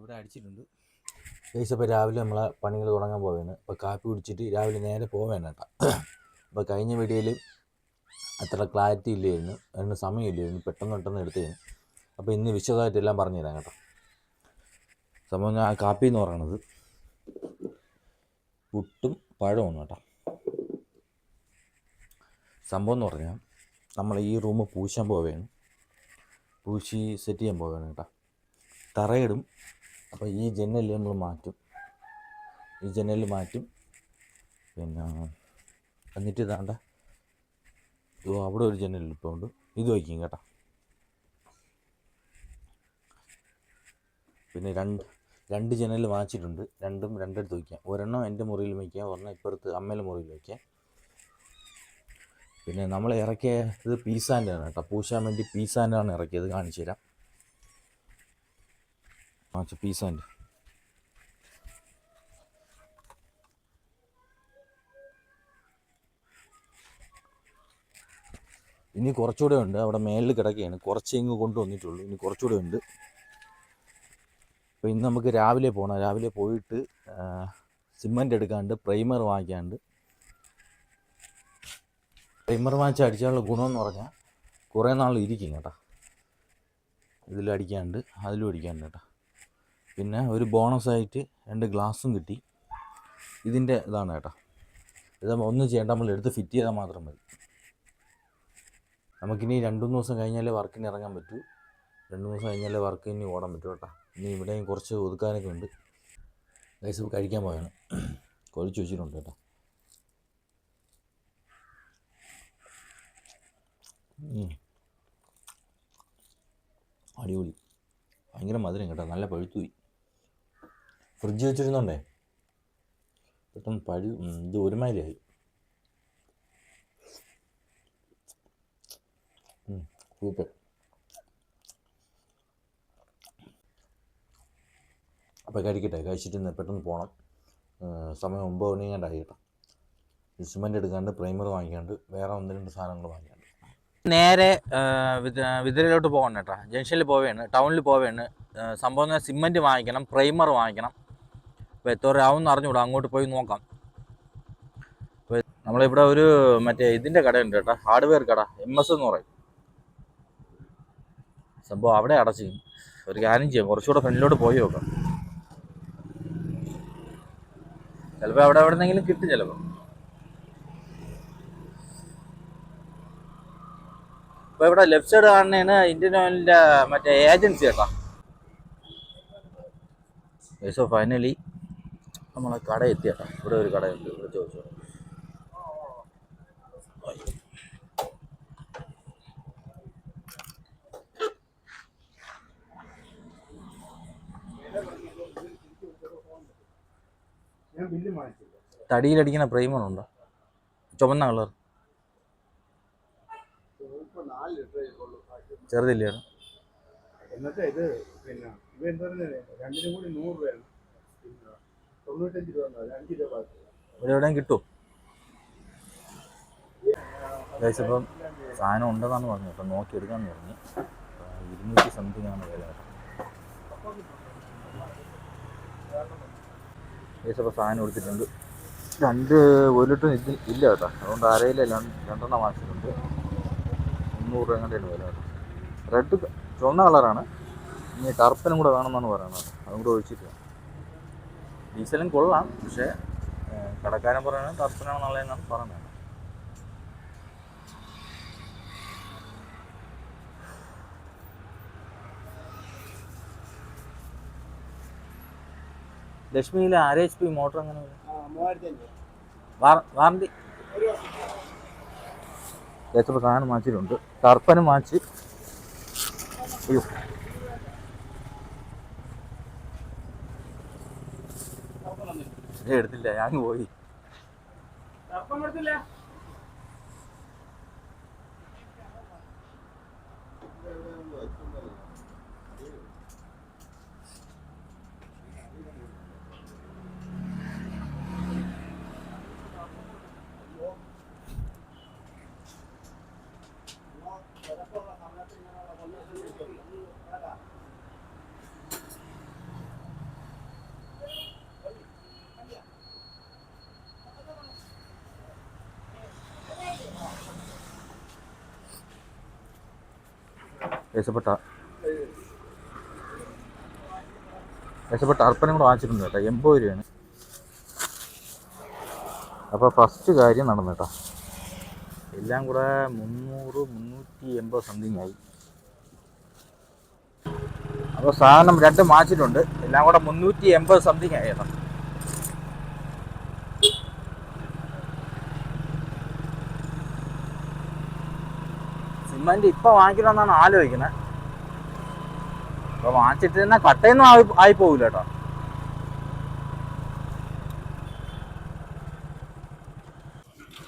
ഇവിടെ അടിച്ചിട്ടുണ്ട് ഗൈസ്. അപ്പോൾ രാവിലെ നമ്മളെ പണികൾ തുടങ്ങാൻ പോവുകയാണ്. അപ്പോൾ കാപ്പി കുടിച്ചിട്ട് രാവിലെ നേരെ പോവുകയാണ് കേട്ടോ. അപ്പോൾ കഴിഞ്ഞ വീഡിയോയിൽ അത്ര ക്ലാരിറ്റി ഇല്ലായിരുന്നു, അതിന് സമയമില്ലായിരുന്നു, പെട്ടെന്ന് എടുത്തതാണ്. അപ്പോൾ ഇന്ന് വിശദമായിട്ട് എല്ലാം പറഞ്ഞു തരാം കേട്ടോ. സംഭവം ഞാൻ കാപ്പി എന്ന് പറയണത് പുട്ടും പഴമാണ് കേട്ടോ. സംഭവം എന്ന് പറഞ്ഞാൽ നമ്മൾ ഈ റൂം പൂശാൻ പോവുകയാണ്, പൂശി സെറ്റ് ചെയ്യാൻ പോവുകയാണ് കേട്ടോ. തറയിടും. അപ്പോൾ ഈ ജനൽ നമ്മൾ മാറ്റും, പിന്നെ എന്നിട്ട് ഇതാണ്ട അവിടെ ഒരു ജനൽ ഇപ്പോൾ ഉണ്ട്, ഇത് വയ്ക്കും കേട്ടോ. പിന്നെ രണ്ട് ജനൽ വാങ്ങിച്ചിട്ടുണ്ട്, രണ്ടിടത്ത് വയ്ക്കാം. ഒരെണ്ണം എൻ്റെ മുറിയിൽ വയ്ക്കാം, ഒരെണ്ണം ഇപ്പുറത്ത് അമ്മയുടെ മുറിയിൽ വയ്ക്കാം. പിന്നെ നമ്മൾ ഇറക്കിയ ഇത് പീസാൻ്റാണ് കേട്ടോ, പൂശാൻ വേണ്ടി പീസാൻ്റാണ് ഇറക്കിയത്, കാണിച്ചു തരാം. പീസാൻ്റ് ഇനി കുറച്ചുകൂടെ ഉണ്ട്, അവിടെ മേളിൽ കിടക്കുകയാണ്. കുറച്ച് ഇങ്ങ് കൊണ്ടുവന്നിട്ടുള്ളൂ, ഇനി കുറച്ചുകൂടെ ഉണ്ട്. അപ്പോൾ ഇന്ന് നമുക്ക് രാവിലെ പോകണം. രാവിലെ പോയിട്ട് സിമൻറ്റ് എടുക്കാണ്ട്, പ്രൈമർ വാങ്ങിക്കാണ്ട്. പ്രൈമർ വാങ്ങിച്ച് അടിച്ചാലുള്ള ഗുണമെന്ന് പറഞ്ഞാൽ കുറേ നാൾ ഇരിക്കും കേട്ടോ. ഇതിലടിക്കാണ്ട് അതിലും അടിക്കാണ്ട് കേട്ടോ. പിന്നെ ഒരു ബോണസായിട്ട് 2 ഗ്ലാസും കിട്ടി. ഇതിൻ്റെ ഇതാണ് കേട്ടോ. ഇത് ഒന്നും ചെയ്യേണ്ട, നമ്മൾ എടുത്ത് ഫിറ്റ് ചെയ്താൽ മാത്രം മതി. നമുക്കിനി 2-3 ദിവസം കഴിഞ്ഞാലേ വർക്കിന് ഇറങ്ങാൻ പറ്റൂ. 2 ദിവസം കഴിഞ്ഞാലേ വർക്ക് ഇനി ഓടാൻ പറ്റൂ കേട്ടോ. ഇനി ഇവിടെയും കുറച്ച് ഒതുക്കാനൊക്കെ ഉണ്ട്. ഗൈസ് കഴിക്കാൻ പോയാണ്, കൊഴിച്ച് വെച്ചിട്ടുണ്ട് കേട്ടോ. അടിപൊളി, ഭയങ്കര മധുരം കേട്ടോ, നല്ല പഴുത്തുപോയി. ഫ്രിഡ്ജ് വെച്ചിരുന്നോണ്ടേ പെട്ടെന്ന് ഇത് ഒരുമാതിരിയായി. സൂപ്പർ. അപ്പോൾ കഴിക്കട്ടെ, കഴിച്ചിട്ട് പെട്ടെന്ന് പോകണം. സമയം 9 മണി കണ്ടായി കേട്ടോ. സിമൻറ്റ് എടുക്കാണ്ട്, പ്രൈമർ വാങ്ങിക്കാണ്ട്, വേറെ 1-2 സാധനങ്ങൾ വാങ്ങിക്കാണ്ട് നേരെ വിതിരയിലോട്ട് പോകണം കേട്ടോ. ജംഗ്ഷനിൽ പോവുകയാണ്, ടൗണിൽ പോവുകയാണ്. സംഭവം സിമൻറ്റ് വാങ്ങിക്കണം, പ്രൈമർ വാങ്ങിക്കണം. അപ്പോൾ എത്ര ആവുമെന്ന് അറിഞ്ഞുകൂടാ, അങ്ങോട്ട് പോയി നോക്കാം. അപ്പോൾ നമ്മളിവിടെ ഒരു മറ്റേ ഇതിൻ്റെ കടയുണ്ട് കേട്ടോ, ഹാർഡ്വെയർ കട, MS എന്ന് പറയും സംഭവം. അവിടെ അടച്ചു. ഒരു കാര്യം ചെയ്യാം, കുറച്ചുകൂടെ ഫ്രണ്ടിലോട്ട് പോയി നോക്കാം. ചിലപ്പോൾ അവിടെ എവിടെന്നെങ്കിലും കിട്ടും ചിലപ്പോൾ. ഇപ്പോൾ ഇവിടെ ലെഫ്റ്റ് സൈഡ് കാണുന്നതാണ് ഇന്ത്യൻ ഓയിലിൻ്റെ മറ്റേ ഏജൻസി കേട്ടോ. സോ ഫൈനലി നമ്മളെ കട എത്തി കേട്ടോ. ഇവിടെ ഒരു കടയുണ്ട്, ഇവിടെ ചോദിച്ചു. തടിയിലടിക്കുന്ന പ്രൈമറുണ്ടോ, ചുവന്ന കളർ? ചെറുതില്ലേ? എന്നിട്ട് ഇത് പിന്നെ രണ്ടിനും കൂടി 100 രൂപയാണ്, 95 രൂപ, 5 രൂപ. ഇവിടെ എവിടെയും കിട്ടുമോ? ഇപ്പം സാധനം ഉണ്ടെന്നാണ് പറഞ്ഞത്, അപ്പം നോക്കി എടുക്കാമെന്ന് പറഞ്ഞു. 200 സംതിങ് ആണ് വില. അപ്പോൾ സാധനം എടുത്തിട്ടുണ്ട്. 1 ലിറ്റർ ഇല്ല കേട്ടോ, അതുകൊണ്ട് അരയില 2 വാങ്ങിച്ചിട്ടുണ്ട്. 300 രൂപ കണ്ടാണ് വില കേട്ടോ. റെഡ് ചുവന്ന കളറാണ്, ഇനി ടർപ്പനും കൂടെ വേണമെന്നാണ് പറയുന്നത്, അതും കൂടെ ഒഴിച്ചിട്ട്. ഡീസലും കൊള്ളാം, പക്ഷേ കടക്കാരൻ പറയുന്നത് ടർപ്പനാണ് നല്ലതെന്നാണ് പറയുന്നത്. ലക്ഷ്മിയിലെ 6 HP മോട്ടർ അങ്ങനെ വാറണ്ടി എത്ര സാധനം വാങ്ങിച്ചിട്ടുണ്ട്. ടർപ്പനും വാങ്ങിച്ച്. അയ്യോ, എടുത്തില്ല, ഞാൻ പോയി. ഏസപ്പെട്ട ടർപ്പനും കൂടെ വാങ്ങിച്ചിട്ടുണ്ട് കേട്ടോ, 80 രൂപയാണ്. അപ്പോൾ ഫസ്റ്റ് കാര്യം നടന്നു കേട്ടോ. എല്ലാം കൂടെ 380 സംതിങ് ആയി. അപ്പോൾ സാധനം രണ്ടും വാങ്ങിച്ചിട്ടുണ്ട്, എല്ലാം കൂടെ 380 സംതിങ് ആയി കേട്ടോ. സിമൻറ്റ് ഇപ്പം വാങ്ങിക്കണമെന്നാണ് ആലോചിക്കുന്നത്. അപ്പോൾ വാങ്ങിച്ചിട്ട് തന്നെ കട്ടയൊന്നും ആയി പോകില്ല കേട്ടോ.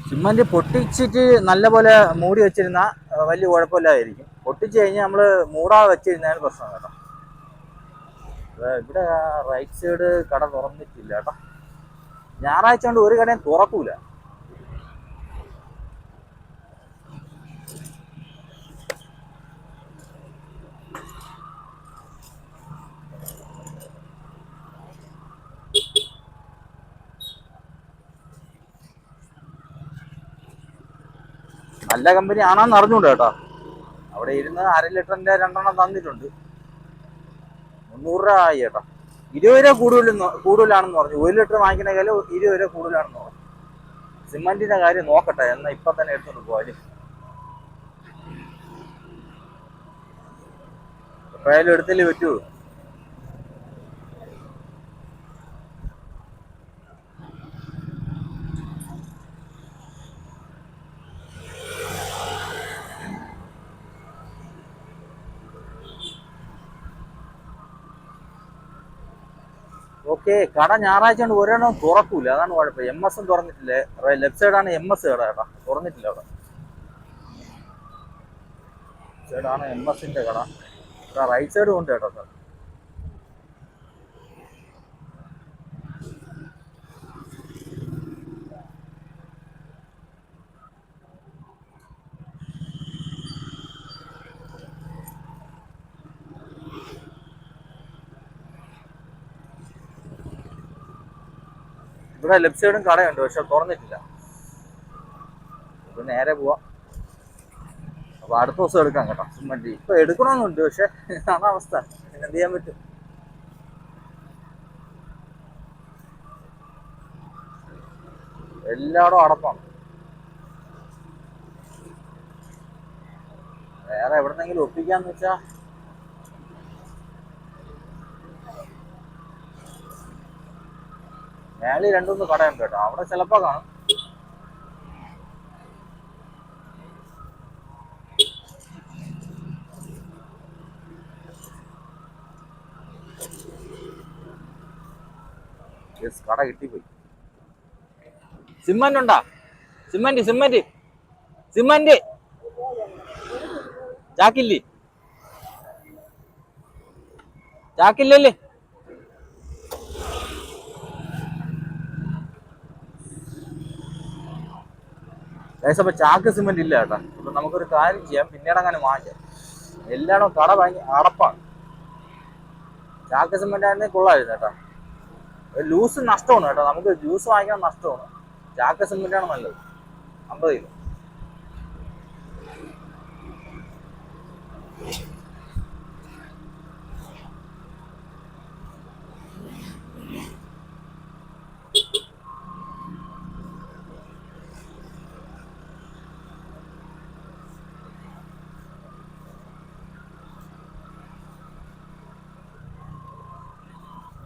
സിമൻറ്റ് പൊട്ടിച്ചിട്ട് നല്ലപോലെ മൂടി വെച്ചിരുന്ന വലിയ കുഴപ്പമില്ലായിരിക്കും. പൊട്ടിച്ച് കഴിഞ്ഞാൽ നമ്മൾ മൂടാതെ വെച്ചിരുന്നതിന് പ്രശ്നം കേട്ടോ. ഇവിടെ റൈറ്റ് സൈഡ് കട തുറന്നിട്ടില്ല കേട്ടോ. ഞായറാഴ്ച കൊണ്ട് ഒരു കടയും തുറക്കൂല. നല്ല കമ്പനി ആണെന്ന് അറിഞ്ഞൂടെ കേട്ടോ. അവിടെ ഇരുന്ന് 1/2 ലിറ്ററിന്റെ 2 തന്നിട്ടുണ്ട്. 300 രൂപ ആയി കേട്ടോ. 20 രൂപ കൂടുതലാണെന്ന് പറഞ്ഞു. 1 ലിറ്റർ വാങ്ങിക്കണേക്കാൾ 20 രൂപ കൂടുതലാണെന്ന് പറഞ്ഞു. സിമന്റിന്റെ കാര്യം നോക്കട്ടെ, എന്നാൽ ഇപ്പൊ തന്നെ എടുത്തോണ്ട് പോവാല്. എപ്പോഴായാലും എടുത്തല്ലേ പറ്റൂ. ഓക്കെ, കട ഞായറാഴ്ച കൊണ്ട് ഒരെണ്ണം തുറക്കൂല, അതാണ് കുഴപ്പം. MS തുറന്നിട്ടില്ലേ. ലെഫ്റ്റ് സൈഡാണ് MS കട കേട്ടോ, തുറന്നിട്ടില്ല അവിടെ. സൈഡാണ് MS-ന്റെ കട. റൈറ്റ് സൈഡ് കൊണ്ട് കേട്ടോ സാർ. ഇവിടെ ലെഫ്റ്റ് സൈഡും കടയുണ്ട്, പക്ഷെ തുറന്നിട്ടില്ല. ഇപ്പൊ നേരെ പോവാം. അപ്പൊ അടുത്ത ദിവസം എടുക്കാം കേട്ടോ സിമന്റ്. ഇപ്പൊ എടുക്കണമെന്നുണ്ട്, പക്ഷെ അതാണ് അവസ്ഥ, എന്ത് ചെയ്യാൻ പറ്റും. എല്ലായിടും അടപ്പാണ്. വേറെ എവിടെന്നെങ്കിലും ഒപ്പിക്കാന്ന് വെച്ചാ മേളിൽ 2-3 കടയുണ്ട് കേട്ടോ, അവിടെ ചിലപ്പോ കാണും. കട കിട്ടിപ്പോയി. സിമന്റ് ഉണ്ടാ? സിമന്റ് ചാക്കില്ലല്ലേ? അപ്പൊ ചാക്ക് സിമന്റ് ഇല്ല കേട്ടോ. അപ്പൊ നമുക്കൊരു കാര്യം ചെയ്യാം, പിന്നീട് അങ്ങനെ വാങ്ങിക്കാം. എല്ലായിടും കട ഭയങ്കര അടപ്പാണ്. ചാക്ക് സിമന്റ് ആയിരുന്നെങ്കിൽ കൊള്ളായിരുന്നു കേട്ടോ. ലൂസ് നഷ്ടമാണ് കേട്ടോ, നമുക്ക് ജ്യൂസ് വാങ്ങിക്കാൻ നഷ്ടമാണ്. ചാക്ക് സിമന്റ് ആണ് നല്ലത്. 50 കിലോ.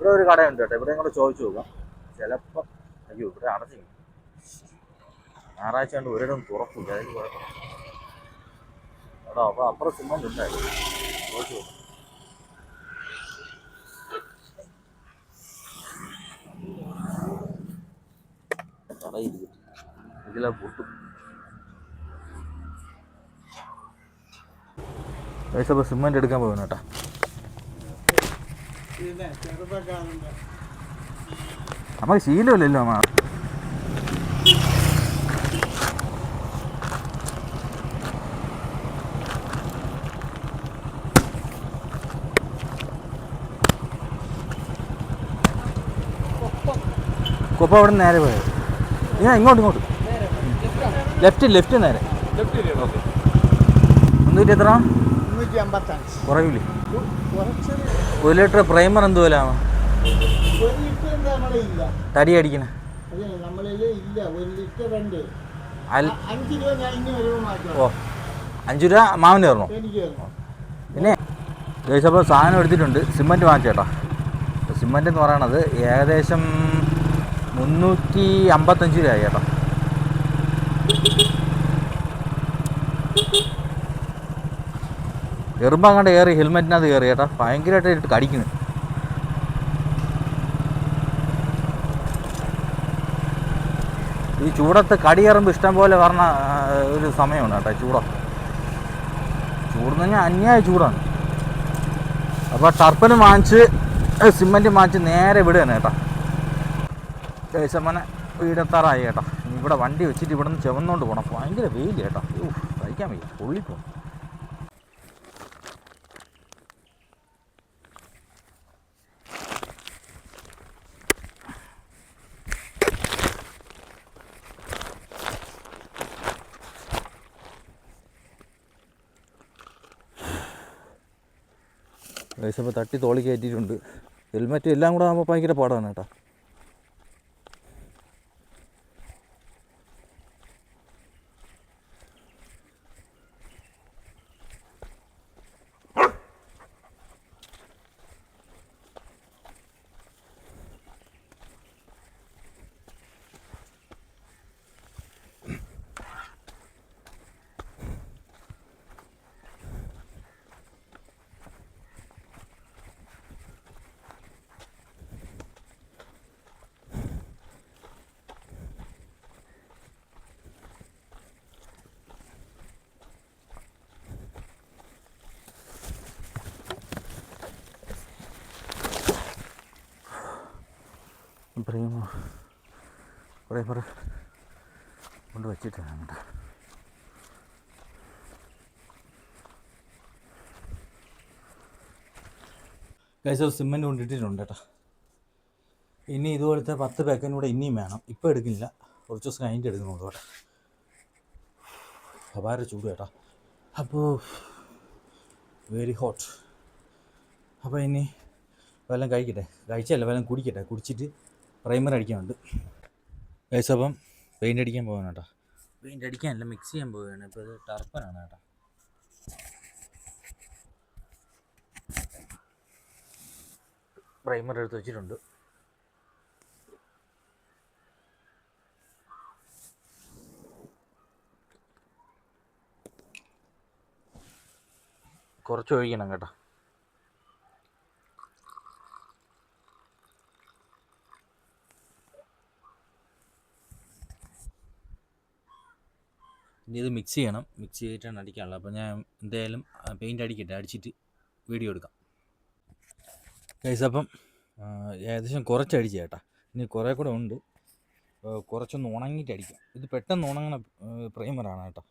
ഇവിടെ ഒരു കടയുണ്ട് കേട്ടോ, ഇവിടെ കൂടെ ചോദിച്ചു നോക്കാം. ചിലപ്പോൾ അയ്യോ ഇവിടെ അടച്ചു. ഞായറാഴ്ച കൊണ്ട് ഒരിടം തുറക്കില്ല, അതിന് കുഴപ്പം കേട്ടോ. അപ്പോൾ അപ്പുറം സിമന്റ് ഉണ്ടായിരുന്നു, ചോദിച്ചു നോക്കാം. കടയിരിക്കും ഇതിലെ പൊട്ടും. അപ്പോൾ സിമന്റ് എടുക്കാൻ പോകുന്നു കേട്ടോ. നമുക്ക് ശീലമില്ലല്ലോ അമ്മ. കൊപ്പം അവിടെ നിന്ന് നേരെ പോയത്. ഇങ്ങോട്ട് ലെഫ്റ്റ് നേരെ. 300 എത്ര? 355. കുറവില്ലേ? കുറച്ച് 1 ലിറ്റർ പ്രൈമർ എന്ത് വിലയാണ്? 1 ലിറ്റർ നമ്മളില്ല, തടി അടിക്കണേ അതെ നമ്മളിൽ ഇല്ല. 1 ലിറ്റർ ഉണ്ട്. അൽ 5 രൂപ ഞാൻ ഇനി വരുമ്പോൾ മാറ്റാം. ഓ 5 രൂപ മാവിന് തരണോ? എനിക്ക് തരണം. പിന്നെ അപ്പോൾ സാധനം എടുത്തിട്ടുണ്ട്. സിമൻറ്റ് വാങ്ങിച്ചേട്ടാ. സിമൻറ്റ് എന്ന് പറയണത് ഏകദേശം 355 രൂപയായി ചേട്ടാ. എറുമ്പങ്ങാണ്ട് കയറി ഹെൽമെറ്റിനകത്ത് കയറി ചേട്ടാ. ഭയങ്കരമായിട്ട് ഇട്ട് കടിക്കുന്നു. ഈ ചൂടത്ത് കടി കയറുമ്പോൾ ഇഷ്ടം പോലെ പറഞ്ഞ ഒരു സമയമാണ് കേട്ടോ. ചൂടെന്ന് പറഞ്ഞാൽ അന്യായ ചൂടാണ്. അപ്പോൾ ടർപ്പന് വാങ്ങിച്ച് സിമൻറ്റ് വാങ്ങിച്ച് നേരെ വിടുകയാണ് കേട്ടോ. ദേശമനെ വീടെത്താറായി കേട്ടോ. ഇവിടെ വണ്ടി വെച്ചിട്ട് ഇവിടെ നിന്ന് ചെവന്നുകൊണ്ട് പോകണം. ഭയങ്കര വെയിൽ കേട്ടോ. സഹിക്കാൻ വയ്യ, പൊള്ളിപ്പോണം. ഇപ്പോൾ തട്ടി തോളി കയറ്റിയിട്ടുണ്ട്. ഹെൽമെറ്റ് എല്ലാം കൂടെ ആകുമ്പോൾ ഭയങ്കര പാടാണ് കേട്ടോ. പ്രൈമർ കൊണ്ട് വെച്ചിട്ടാണ് കേട്ടോ. ഗൈസ് സിമെൻറ്റ് കൊണ്ടിട്ടിട്ടുണ്ട് കേട്ടോ. ഇനി ഇതുപോലത്തെ 10 പാക്കറ്റിന് കൂടെ ഇനിയും വേണം. ഇപ്പോൾ എടുക്കുന്നില്ല, കുറച്ച് ദിവസം കഴിഞ്ഞിട്ട് എടുക്കുന്നുള്ളൂ കേട്ടോ. അപാര ചൂട് കേട്ടോ. അപ്പോൾ വെരി ഹോട്ട്. അപ്പോൾ ഇനി വെള്ളം കഴിച്ചല്ല വെള്ളം കുടിക്കട്ടെ. കുടിച്ചിട്ട് പ്രൈമർ അടിക്കാനുണ്ട് ഗൈസ്. അപ്പം പെയിൻ്റ് അടിക്കാൻ പോകാൻ കേട്ടോ. പെയിൻ്റ് അടിക്കാനല്ല, മിക്സ് ചെയ്യാൻ പോവുകയാണ്. ഇപ്പോൾ ഇത് ടർപ്പനാണ് കേട്ടോ. പ്രൈമർ എടുത്ത് വെച്ചിട്ടുണ്ട്. കുറച്ച് ഒഴിക്കണം കേട്ടോ. ഇനി ഇത് മിക്സ് ചെയ്യണം. മിക്സ് ചെയ്തിട്ടാണ് അടിക്കാനുള്ളത്. അപ്പോൾ ഞാൻ എന്തായാലും പെയിൻ്റ് അടിക്കട്ടെ, അടിച്ചിട്ട് വീഡിയോ എടുക്കാം ഗൈസ്. അപ്പം ഏകദേശം കുറച്ച് അടിച്ച കേട്ടോ. ഇനി കുറേ കൂടെ ഉണ്ട്. കുറച്ചൊന്ന് ഉണങ്ങിയിട്ട് അടിക്കാം. ഇത് പെട്ടെന്ന് ഉണങ്ങണ പ്രൈമറാണ് കേട്ടോ.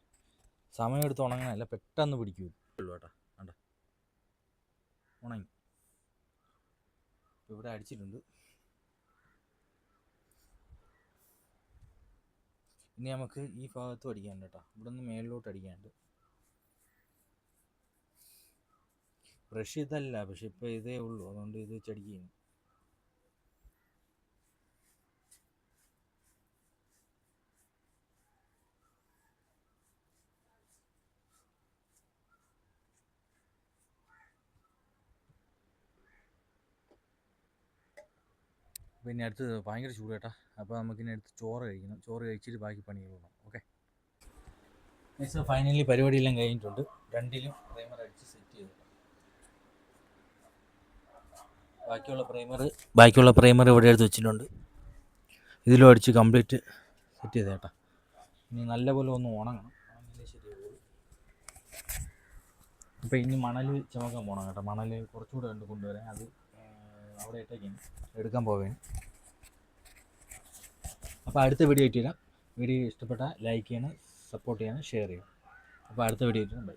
സമയമെടുത്ത് ഉണങ്ങണമല്ല, പെട്ടെന്ന് പിടിക്കൂ ഉള്ളൂ കേട്ടോ. കണ്ടോ ഉണങ്ങി. ഇവിടെ അടിച്ചിട്ടുണ്ട്. ഇനി നമുക്ക് ഈ ഭാഗത്തും അടിക്കാനുണ്ട് കേട്ടോ. ഇവിടെ നിന്ന് മേളിലോട്ട് അടിക്കാനുണ്ട്. ബ്രഷ് ഇതല്ല, പക്ഷെ ഇപ്പോൾ ഇതേ ഉള്ളൂ, അതുകൊണ്ട് ഇത് വെച്ചടിക്കുകയാണ്. പിന്നെ അടുത്ത് ഭയങ്കര ചൂട് കേട്ടോ. അപ്പോൾ നമുക്കിനി അടുത്ത് ചോറ് കഴിക്കണം. ചോറ് കഴിച്ചിട്ട് ബാക്കി പണി ചെയ്യണം. ഓക്കെ നെക്സ്റ്റ് ഫൈനലി പരിപാടിയെല്ലാം കഴിഞ്ഞിട്ടുണ്ട്. രണ്ടിലും പ്രൈമർ അടിച്ച് സെറ്റ് ചെയ്തു. ബാക്കിയുള്ള പ്രൈമർ ഇവിടെ എടുത്ത് വെച്ചിട്ടുണ്ട്. ഇതിലും അടിച്ച് കംപ്ലീറ്റ് സെറ്റ് ചെയ്ത് കേട്ടോ. ഇനി നല്ലപോലെ ഒന്ന് ഉണങ്ങണം, ഉണങ്ങിയാലേ ശരിയാവുള്ളൂ. അപ്പോൾ ഇനി മണൽ ചുമക്കാൻ പോകണം കേട്ടോ. മണൽ കുറച്ചുകൂടെ ഉണ്ട് കൊണ്ടുവരാൻ. അത് അവിടെ ഇട്ടേക്കാണ്, എടുക്കാൻ പോവുകയാണ്. അപ്പോൾ അടുത്ത വീഡിയോ ആയിട്ട് വരാം. വീഡിയോ ഇഷ്ടപ്പെട്ടാൽ ലൈക്ക് ചെയ്യണം, സപ്പോർട്ട് ചെയ്യണം, ഷെയർ ചെയ്യണം. അപ്പോൾ അടുത്ത വീഡിയോ ആയിട്ട് ബൈ.